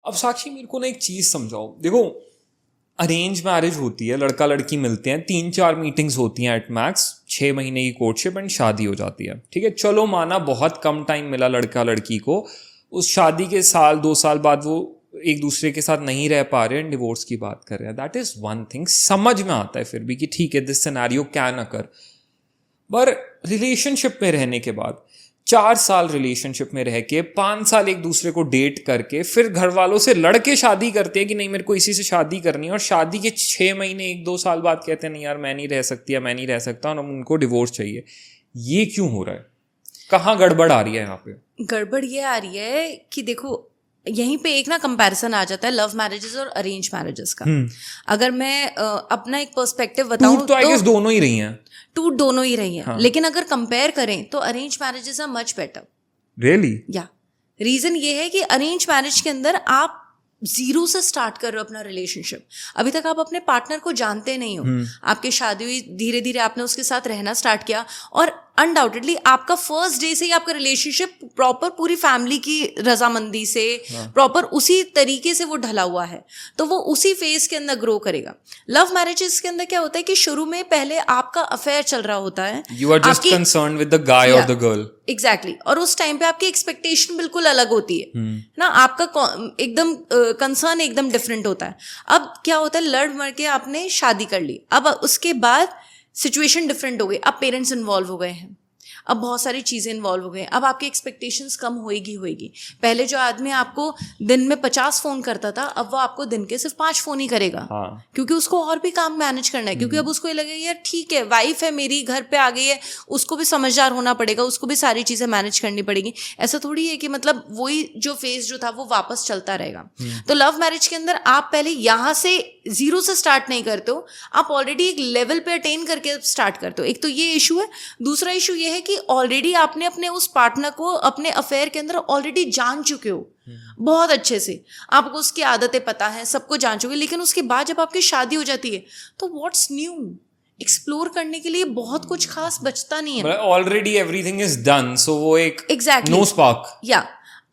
अब साक्षी मेरे को ना एक चीज समझाओ, देखो अरेंज मैरिज होती है, लड़का लड़की मिलते हैं, 3-4 मीटिंग्स होती हैं एट मैक्स, 6 महीने की कोर्टशिप एंड शादी हो जाती है, ठीक है। चलो माना बहुत कम टाइम मिला लड़का लड़की को, उस शादी के 1-2 साल बाद वो एक दूसरे के साथ नहीं रह पा रहे हैं, डिवोर्स की बात कर रहे हैं, दैट इज वन थिंग, समझ में आता है फिर भी कि ठीक है दिस सिनेरियो कैन अकर। पर रिलेशनशिप में रहने के बाद 4 साल रिलेशनशिप में रह के 5 साल एक दूसरे को डेट करके फिर घर वालों से लड़के शादी करते हैं कि नहीं मेरे को इसी से शादी करनी है, और शादी के 6 महीने 1-2 साल बाद कहते हैं नहीं यार मैं नहीं रह सकती या मैं नहीं रह सकता, और उनको डिवोर्स चाहिए। ये क्यों हो रहा है? कहाँ गड़बड़ आ रही है यहाँ पे? गड़बड़ ये आ रही है कि देखो यहीं पे एक ना कंपैरिजन आ जाता है लव मैरिजेस और अरेंज मैरिजेस का। अगर मैं अपना एक पर्सपेक्टिव बताऊं तो आई गेस दोनों ही रही हैं, टूट दोनों ही रही हैं, लेकिन अगर कंपेयर करें तो arrange marriages are much better. Really? या रीजन ये है कि अरेंज मैरिज के अंदर आप जीरो से स्टार्ट कर रहे हो अपना रिलेशनशिप, अभी तक आप अपने पार्टनर को जानते नहीं हो, आपकी शादी हुई, धीरे धीरे आपने उसके साथ रहना स्टार्ट किया, और अनडाउटेडली आपका फर्स्ट डे से ही आपका रिलेशनशिप प्रॉपर पूरी फैमिली की रजामंदी से प्रॉपर उसी तरीके से वो ढला हुआ है, तो वो उसी फेज के अंदर ग्रो करेगा। लव मैरिजेस के अंदर क्या होता है कि शुरू में पहले आपका अफेयर चल रहा होता है, you are just concerned with the guy और द गर्ल। एग्जैक्टली, और उस टाइम पे आपकी एक्सपेक्टेशन बिल्कुल अलग होती है ना, आपका एकदम कंसर्न एकदम डिफरेंट होता है। अब क्या होता है, लड़ मर के आपने शादी कर ली, अब उसके बाद सिचुएशन डिफरेंट हो गई, अब पेरेंट्स इन्वॉल्व हो गए हैं, अब बहुत सारी चीज़ें इन्वॉल्व हो गई, अब आपकी एक्सपेक्टेशंस कम होएगी। पहले जो आदमी आपको दिन में 50 फ़ोन करता था, अब वो आपको दिन के सिर्फ 5 फ़ोन ही करेगा। क्योंकि उसको और भी काम मैनेज करना है, क्योंकि अब उसको ये लगेगा यार ठीक है वाइफ है मेरी, घर पे आ गई है, उसको भी समझदार होना पड़ेगा, उसको भी सारी चीज़ें मैनेज करनी पड़ेगी। ऐसा थोड़ी है कि मतलब वही जो फेज जो था वो वापस चलता रहेगा। तो लव मैरिज के अंदर आप पहले यहाँ से जीरो से स्टार्ट नहीं करते हो, आप ऑलरेडी एक लेवल पे अटेन करके स्टार्ट करते हो। एक तो ये इशू है, दूसरा इशू ये है कि ऑलरेडी आपने अपने उस पार्टनर को अपने अफेयर के अंदर ऑलरेडी जान चुके हो बहुत अच्छे से, आपको उसकी आदतें पता है, सबको जान चुके, लेकिन उसके बाद जब आपकी शादी हो जाती है तो व्हाट्स न्यू, एक्सप्लोर करने के लिए बहुत कुछ खास बचता नहीं है, ऑलरेडी एवरीथिंग इज डन, सो वो एक नो स्पार्क। या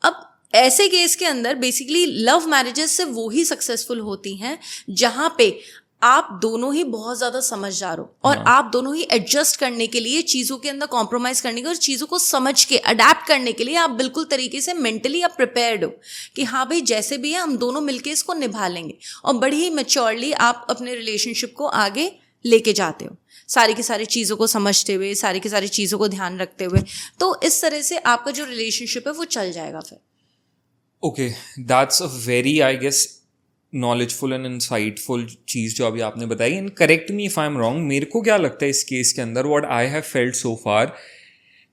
अब ऐसे केस के अंदर बेसिकली लव मैरिजेस से वो ही सक्सेसफुल होती हैं जहां पे आप दोनों ही बहुत ज्यादा समझदार हो, और आप दोनों ही एडजस्ट करने के लिए, चीजों के अंदर कॉम्प्रोमाइज करने के और चीजों को समझ के अडेप्ट करने के लिए आप बिल्कुल तरीके से मेंटली आप प्रिपेयर्ड हो कि हाँ भाई जैसे भी है हम दोनों मिलके इसको निभा लेंगे, और बड़ी ही मैच्योरली आप अपने रिलेशनशिप को आगे लेके जाते हो, सारी की सारी चीज़ों को समझते हुए, सारी की सारी चीज़ों को ध्यान रखते हुए। तो इस तरह से आपका जो रिलेशनशिप है वो चल जाएगा फिर। Okay, that's a very I guess knowledgeful and insightful चीज़ जो अभी आपने बताई, and correct me if I am wrong. मेरे को क्या लगता है इस केस के अंदर, what I have felt so far,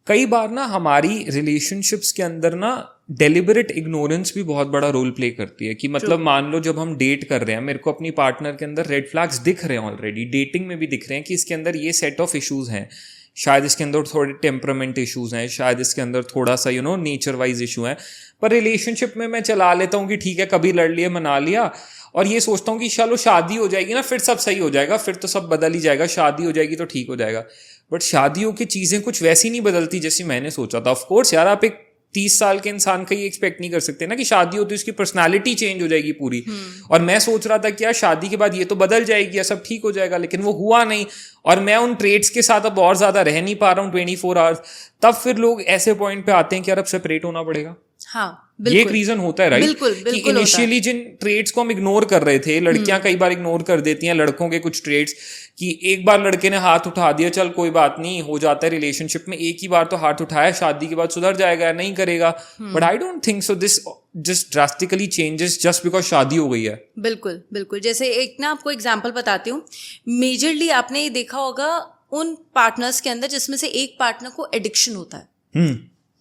कई बार ना हमारी रिलेशनशिप्स के अंदर ना डेलिबरेट इग्नोरेंस भी बहुत बड़ा रोल प्ले करती है। कि मतलब मान लो जब हम डेट कर रहे हैं, मेरे को अपनी पार्टनर के अंदर रेड फ्लैग्स दिख रहे हैं ऑलरेडी, डेटिंग में भी दिख रहे हैं कि इसके अंदर ये सेट ऑफ इश्यूज हैं, शायद इसके अंदर थोड़े टेम्परामेंट इश्यूज हैं, शायद इसके अंदर थोड़ा सा नेचर वाइज इशू है, पर रिलेशनशिप में मैं चला लेता हूँ कि ठीक है कभी लड़ लिया मना लिया, और ये सोचता हूँ कि चलो शादी हो जाएगी ना फिर सब सही हो जाएगा, फिर तो सब बदल ही जाएगा, शादी हो जाएगी तो ठीक हो जाएगा। बट शादियों की चीज़ें कुछ वैसी नहीं बदलती जैसी मैंने सोचा था। ऑफ कोर्स यार, आप एक 30 साल के इंसान का ये एक्सपेक्ट नहीं कर सकते ना कि शादी होती है उसकी पर्सनालिटी चेंज हो जाएगी पूरी, और मैं सोच रहा था कि यार शादी के बाद ये तो बदल जाएगी या सब ठीक हो जाएगा, लेकिन वो हुआ नहीं, और मैं उन ट्रेड्स के साथ अब और ज़्यादा रह नहीं पा रहा हूँ 24 आवर्स। तब फिर लोग ऐसे पॉइंट पे आते हैं कि यार अब सेपरेट होना पड़ेगा। हाँ, ये एक रीजन होता है, राइट? बिल्कुल, कि इनिशियली जिन ट्रेड्स को हम इग्नोर कर रहे थे, लड़कियां कई बार इग्नोर कर देती हैं लड़कों के कुछ ट्रेड्स, कि एक बार लड़के ने हाथ उठा दिया चल कोई बात नहीं, हो जाता है रिलेशनशिप में, एक ही बार तो हाथ उठाया, शादी के बाद सुधर जाएगा, नहीं करेगा। But I don't think so this just drastically changes just because शादी हो गई है। बिल्कुल बिल्कुल, जैसे एक ना आपको एग्जांपल बताती हूँ। मेजरली आपने ये देखा होगा उन पार्टनर्स के अंदर जिसमें से एक पार्टनर को एडिक्शन होता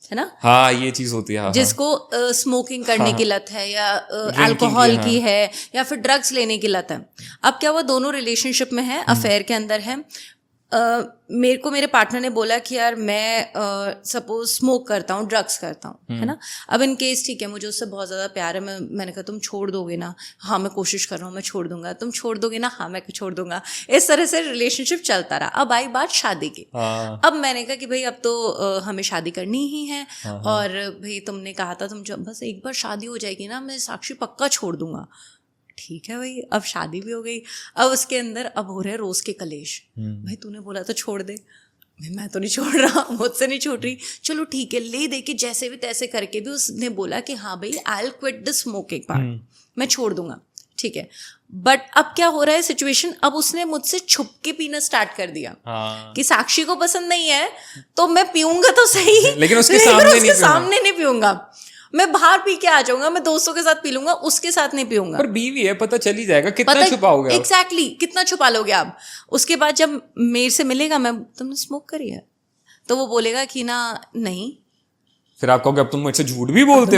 है ना? हाँ, ये चीज होती है। हाँ, जिसको स्मोकिंग करने की लत है, या अल्कोहल की है, या फिर ड्रग्स लेने की लत है। अब क्या वो दोनों रिलेशनशिप में है, अफेयर के अंदर है, मेरे को मेरे पार्टनर ने बोला कि यार मैं सपोज स्मोक करता हूँ, ड्रग्स करता हूँ, है ना। अब इन केस ठीक है, मुझे उससे बहुत ज़्यादा प्यार है, मैंने कहा तुम छोड़ दोगे ना? हाँ मैं कोशिश कर रहा हूँ, मैं छोड़ दूंगा। तुम छोड़ दोगे ना? हाँ मैं छोड़ दूंगा। इस तरह से रिलेशनशिप चलता रहा। अब आई बात शादी की। अब मैंने कहा कि भाई अब तो हमें शादी करनी ही है, और भाई तुमने कहा था तुम जब बस एक बार शादी हो जाएगी ना मैं साक्षी पक्का छोड़ दूंगा। ठीक है भाई, अब शादी भी हो गई। अब उसके अंदर अब हो रहे रोज के कलेश। भाई तूने बोला तो छोड़ दे, मैं तो नहीं छोड़ रहा, मुझसे नहीं छोड़ रही। चलो ठीक है, ले दे के जैसे भी तैसे करके भी उसने बोला कि हाँ भाई I will quit the smoking part, मैं छोड़ दूंगा। ठीक है, बट अब क्या हो रहा है सिचुएशन, अब उसने मुझसे छुप के पीना स्टार्ट कर दिया। कि साक्षी को पसंद नहीं है तो मैं पीऊंगा तो सही, लेकिन उसके सामने नहीं पीऊंगा। मैं बाहर पी के आ जाऊंगा, मैं दोस्तों के साथ पी लूंगा, उसके साथ नहीं पीऊंगा। पर बीवी है, पता चल ही जाएगा, कितना छुपाओगे? एग्जैक्टली, कितना छुपा लोगे आप? उसके बाद जब मेरे से मिलेगा, मैं तुमने स्मोक करी है, तो वो बोलेगा कि ना नहीं। फिर आप कहोगे अब तुम मुझसे झूठ भी बोलते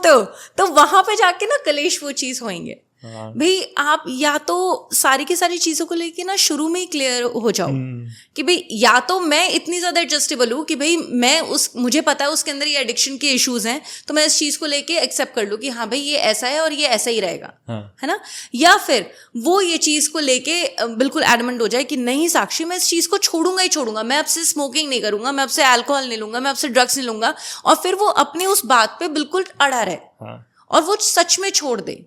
हो। तो वहां पे जाके ना कलेश वो चीज होंगे। भाई आप या तो सारी की सारी चीजों को लेके ना शुरू में ही क्लियर हो जाओ कि भाई या तो मैं इतनी ज्यादा एडजस्टेबल हूँ कि भाई मुझे पता है उसके अंदर ये एडिक्शन के इश्यूज हैं, तो मैं इस चीज को लेके एक्सेप्ट कर लूँ कि हाँ भाई ये ऐसा है और ये ऐसा ही रहेगा, है ना। या फिर वो ये चीज को लेके बिल्कुल एडमेंट हो जाए कि नहीं साक्षी मैं इस चीज को छोड़ूंगा ही छोड़ूंगा, मैं आपसे स्मोकिंग नहीं करूंगा, मैं आपसे अल्कोहल नहीं लूंगा, मैं आपसे ड्रग्स नहीं लूंगा, और फिर वो अपनी उस बात पे बिल्कुल अड़ा रहे और वो सच में छोड़ दे,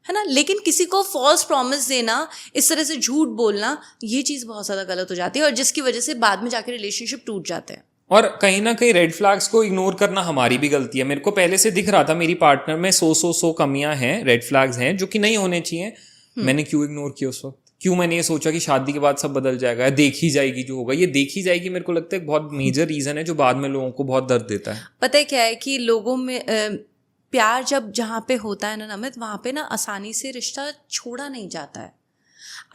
है ना। लेकिन किसी को फॉल्स प्रॉमिस देना, इस तरह से झूठ बोलना, ये चीज बहुत ज्यादा गलत हो जाती है, और जिसकी वजह से बाद में जाकर रिलेशनशिप टूट जाते हैं। और कहीं ना कहीं रेड फ्लैग्स को इग्नोर करना हमारी भी गलती है। मेरे को पहले से दिख रहा था मेरी पार्टनर में 100 कमियां हैं, रेड फ्लैग्स हैं जो कि नहीं होने चाहिए। मैंने क्यों इग्नोर किया उस वक्त? क्यों मैंने ये सोचा कि शादी के बाद सब बदल जाएगा, देखी जाएगी जो होगा। ये देखी जाएगी मेरे को लगता है बहुत मेजर रीजन है जो बाद में लोगों को बहुत दर्द देता है। पता है क्या है कि लोगों में प्यार जब जहाँ पे होता है ना नमित, वहाँ पे ना आसानी से रिश्ता छोड़ा नहीं जाता है।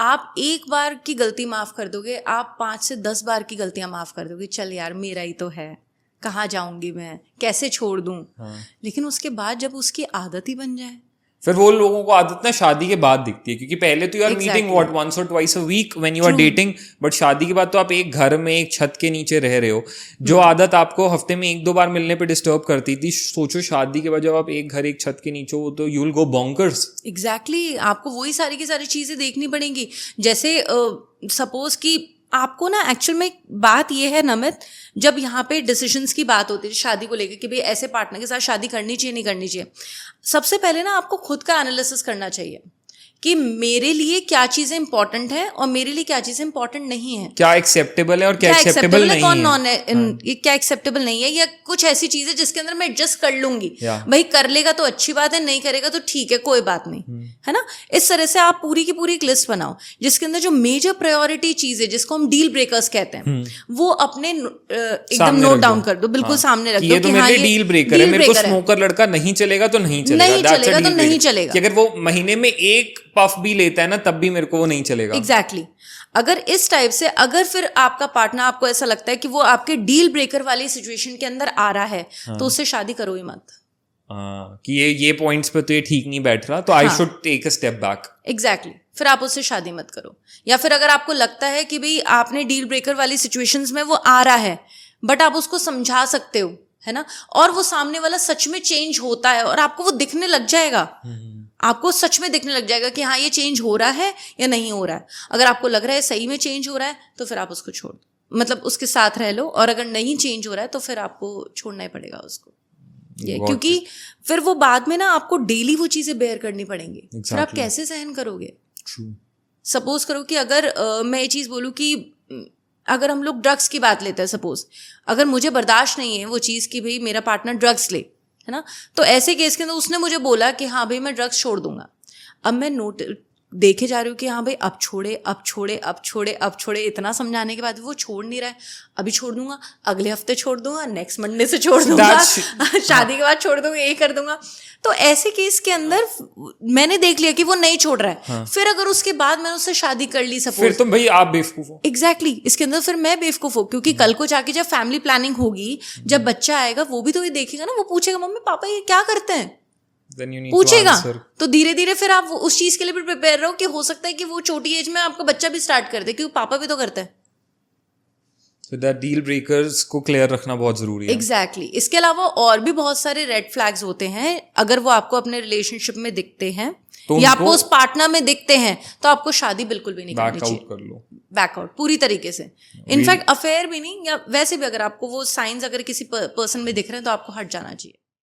आप एक बार की गलती माफ कर दोगे, आप 5 से 10 बार की गलतियां माफ कर दोगे, चल यार मेरा ही तो है, कहाँ जाऊंगी मैं, कैसे छोड़ दूं। लेकिन उसके बाद जब उसकी आदत ही बन जाए, फिर वो लोगों को आदत ना शादी के बाद दिखती है, क्योंकि पहले तो you are meeting what once और twice a week when you are dating, but शादी के बाद तो आप एक घर में एक छत के नीचे रह रहे हो। जो आदत आपको हफ्ते में 1-2 बार मिलने पे डिस्टर्ब करती थी, सोचो शादी के बाद जब आप एक घर एक छत के नीचे हो तो you will go bonkers. Exactly, आपको वही सारी की सारी चीजें देखनी पड़ेंगी। जैसे सपोज कि आपको ना एक्चुअल में बात ये है नमित, जब यहाँ पे डिसीजंस की बात होती है शादी को लेकर कि भाई ऐसे पार्टनर के साथ शादी करनी चाहिए नहीं करनी चाहिए, सबसे पहले ना आपको खुद का एनालिसिस करना चाहिए कि मेरे लिए क्या चीजें इंपॉर्टेंट है और मेरे लिए क्या चीजें इंपॉर्टेंट नहीं है, क्या एक्सेप्टेबल है और क्या एक्सेप्टेबल नहीं कौन नॉन है, ये क्या एक्सेप्टेबल नहीं है, या कुछ ऐसी चीजें जिसके अंदर मैं एडजस्ट कर लूंगी। भाई कर लेगा तो अच्छी बात है, नहीं करेगा तो ठीक है, कोई बात नहीं, है ना। इस तरह से आप पूरी की पूरी एक लिस्ट बनाओ जिसके अंदर जो मेजर प्रायोरिटी चीज है, जिसको हम डील ब्रेकर्स कहते हैं, वो अपने एकदम नोट डाउन कर दो, बिल्कुल सामने रख दो कि हाँ ये डील ब्रेकर है, मेरे को स्मोकर लड़का नहीं चलेगा तो नहीं चलेगा, तो नहीं चलेगा। अगर वो महीने में एक पफ भी लेता है ना तब भी मेरे को वो नहीं चलेगा। एग्जैक्टली। अगर इस टाइप से, अगर फिर आपका पार्टनर आपको ऐसा लगता है कि वो आपके डील ब्रेकर वाली सिचुएशन के अंदर आ रहा है, तो उससे शादी करो ही मत। कि ये पॉइंट्स पे तो ये ठीक नहीं बैठ रहा, तो I should take a step back. Exactly, फिर आप उससे शादी मत करो। या फिर अगर आपको लगता है कि भाई आपने डील ब्रेकर वाली सिचुएशंस में वो आ रहा है, बट आप उसको समझा सकते हो, है ना, और वो सामने वाला सच में चेंज होता है और आपको वो दिखने लग जाएगा, आपको सच में दिखने लग जाएगा कि हाँ ये चेंज हो रहा है या नहीं हो रहा है। अगर आपको लग रहा है सही में चेंज हो रहा है तो फिर आप उसको छोड़ दो, मतलब उसके साथ रह लो, और अगर नहीं चेंज हो रहा है तो फिर आपको छोड़ना ही पड़ेगा उसको। क्योंकि फिर वो बाद में ना आपको डेली वो चीजें बेयर करनी पड़ेंगी। फिर आप कैसे सहन करोगे? सपोज करो कि अगर मैं ये चीज बोलूँ कि अगर हम लोग ड्रग्स की बात लेते हैं, सपोज अगर मुझे बर्दाश्त नहीं है वो चीज़ कि भाई मेरा पार्टनर ड्रग्स ले, है ना, तो ऐसे केस के अंदर उसने मुझे बोला कि हाँ भाई मैं ड्रग्स छोड़ दूंगा। अब मैं देखे जा रही हूँ कि हाँ भाई अब छोड़े अब छोड़े अब छोड़े अब छोड़े, इतना समझाने के बाद वो छोड़ नहीं रहा है। अभी छोड़ दूंगा, अगले हफ्ते छोड़ दूंगा, नेक्स्ट मंडे से छोड़ दूंगा, शादी के बाद छोड़ दूंगा, ये कर दूंगा। तो ऐसे केस के अंदर मैंने देख लिया कि वो नहीं छोड़ रहा है। हाँ। फिर अगर उसके बाद मैंने उससे शादी कर ली सपोज, फिर तो भाई आप बेवकूफ हो। एग्जैक्टली, इसके अंदर फिर मैं बेवकूफ हूँ, क्योंकि कल को जाके जब फैमिली प्लानिंग होगी, जब बच्चा आएगा, वो भी तो ये देखेगा ना, वो पूछेगा मम्मी पापा ये क्या करते हैं, पूछेगा। तो धीरे धीरे फिर आप उस चीज के लिए भी प्रिपेयर रहो कि हो सकता है कि वो छोटी एज में आपका बच्चा भी स्टार्ट कर दे, क्योंकि पापा भी तो करते हैं। So that deal breakers को क्लियर रखना बहुत जरूरी है. एग्जैक्टली इसके अलावा और भी बहुत सारे रेड फ्लैग्स होते हैं. अगर वो आपको अपने रिलेशनशिप में दिखते हैं तो या आपको उस पार्टनर में दिखते हैं तो आपको शादी बिल्कुल भी नहीं करनी चाहिए. बैकआउट कर लो. बैकआउट पूरी तरीके से. इनफैक्ट अफेयर भी नहीं, या वैसे भी अगर आपको वो साइंस अगर किसी पर्सन में दिख रहे हैं तो आपको हट जाना चाहिए.